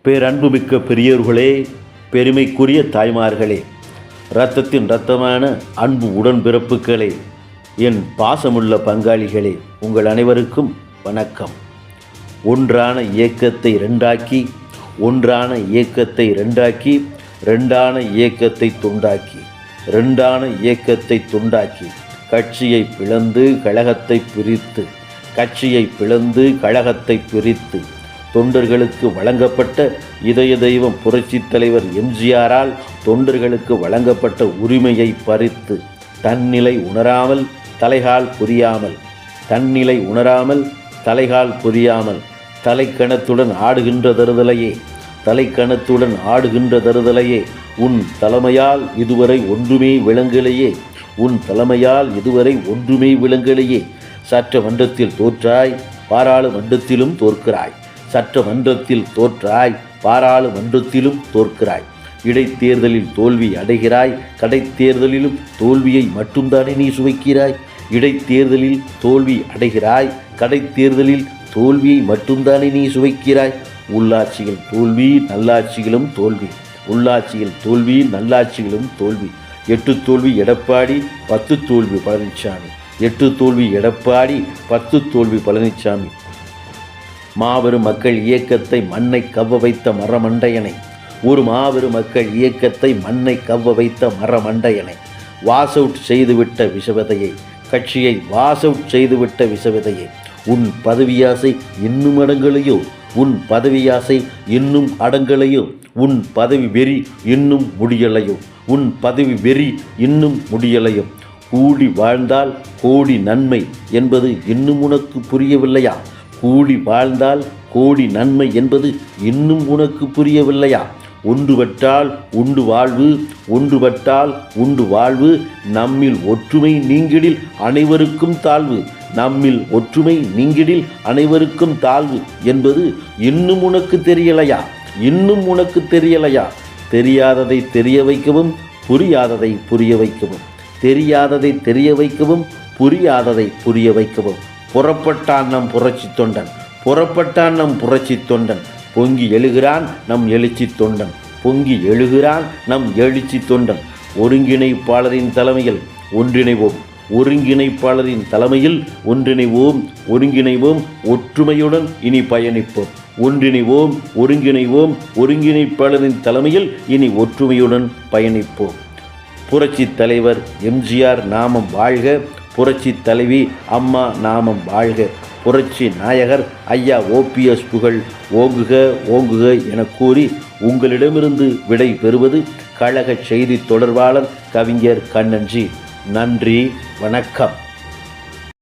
பேரன்புமிக்க பெரியோர்களே, பெருமைக்குரிய தாய்மார்களே, இரத்தத்தின் இரத்தமான அன்பு உடன்பிறப்புகளே, என் பாசமுள்ள பங்காளிகளே, உங்கள் அனைவருக்கும் வணக்கம். ஒன்றான இயக்கத்தை ரெண்டாக்கி, ஒன்றான இயக்கத்தை ரெண்டாக்கி, ரெண்டான இயக்கத்தை துண்டாக்கி, ரெண்டான இயக்கத்தை துண்டாக்கி, கட்சியை பிளந்து கழகத்தை பிரித்து, கட்சியை பிளந்து கழகத்தை பிரித்து, தொண்டர்களுக்கு வழங்கப்பட்ட இதய தெய்வம் புரட்சித் தலைவர் எம்ஜிஆரால் தொண்டர்களுக்கு வழங்கப்பட்ட உரிமையை பறித்து, தன்னிலை உணராமல் தலைகால் புரியாமல், தன்னிலை உணராமல் தலைகால் புரியாமல், தலைக்கணத்துடன் ஆடுகின்ற தருதலையே, தலைக்கணத்துடன் ஆடுகின்ற தருதலையே, உன் தலைமையால் இதுவரை ஒன்றுமே விளங்கலையே, உன் தலைமையால் இதுவரை ஒன்றுமே விளங்கலையே. சட்டமன்றத்தில் தோற்றாய், பாராளுமன்றத்திலும் தோற்கிறாய். சட்டமன்றத்தில் தோற்றாய், பாராளுமன்றத்திலும் தோற்கிறாய். இடைத்தேர்தலில் தோல்வி அடைகிறாய், கடைத்தேர்தலிலும் தோல்வியை மட்டும்தானே நீ சுவைக்கிறாய். இடைத்தேர்தலில் தோல்வி அடைகிறாய், கடைத்தேர்தலில் தோல்வியை மட்டும்தானே நீ சுவைக்கிறாய். உள்ளாட்சியில் தோல்வி, நல்லாட்சிகளும் தோல்வி. உள்ளாட்சியில் தோல்வி, நல்லாட்சிகளும் தோல்வி. 8 தோல்வி எடப்பாடி, 10 தோல்வி பழனிசாமி. 8 தோல்வி எடப்பாடி, 10 தோல்வி பழனிசாமி. மாபெரும் மக்கள் இயக்கத்தை மண்ணை கவ்வ வைத்த மரமண்டையனை, ஒரு மாபெரும் மக்கள் இயக்கத்தை மண்ணை கவ்வ வைத்த மரமண்டையனை, வாஸ் அவுட் செய்துவிட்ட விஷவதையை, கட்சியை வாஸ் அவுட் செய்துவிட்ட விஷவதையை, உன் பதவியாசை இன்னும் அடங்கலையோ, உன் பதவியாசை இன்னும் அடங்கலையோ, உன் பதவி வெறி இன்னும் முடியலையோ, உன் பதவி வெறி இன்னும் முடியலையோ. கூடி வாழ்ந்தால் கோடி நன்மை என்பது இன்னும் உனக்கு புரியவில்லையா? கூடி வாழ்ந்தால் கோடி நன்மை என்பது இன்னும் உனக்கு புரியவில்லையா? ஒன்றுபட்டால் உண்டு வாழ்வு, ஒன்றுபட்டால் உண்டு வாழ்வு. நம்மில் ஒற்றுமை நீங்கிடில் அனைவருக்கும் தாழ்வு, நம்மில் ஒற்றுமை நீங்கிடில் அனைவருக்கும் தாழ்வு என்பது இன்னும் உனக்கு தெரியலையா? இன்னும் உனக்கு தெரியலையா? தெரியாததை தெரிய வைக்கவும், புரியாததை புரிய வைக்கவும், தெரியாததை தெரிய வைக்கவும், புரியாததை புரிய வைக்கவும். புறப்பட்டான் நம் புரட்சி தொண்டன், புறப்பட்டான் நம் புரட்சி தொண்டன், பொங்கி எழுகிறான் நம் எழுச்சி தொண்டன், பொங்கி எழுகிறான் நம் எழுச்சி தொண்டன். ஒருங்கிணைப்பாளரின் தலைமையில் ஒன்றிணைவோம், ஒருங்கிணைப்பாளரின் தலைமையில் ஒன்றிணைவோம், ஒருங்கிணைவோம், ஒற்றுமையுடன் இனி பயணிப்போம். ஒன்றிணைவோம், ஒருங்கிணைவோம், ஒருங்கிணைப்பாளரின் தலைமையில் இனி ஒற்றுமையுடன் பயணிப்போம். புரட்சி தலைவர் எம்ஜிஆர் நாமம் வாழ்க, புரட்சி தலைவி அம்மா நாமம் வாழ்க. புரட்சி நாயகர் ஐயா OPS புகழ் ஓங்குக ஓங்குக என கூறி உங்களிடமிருந்து விடை பெறுவது கழக செய்தி தொடர்பாளர் கவிஞர் கண்ணன்ஜி. நன்றி, வணக்கம்.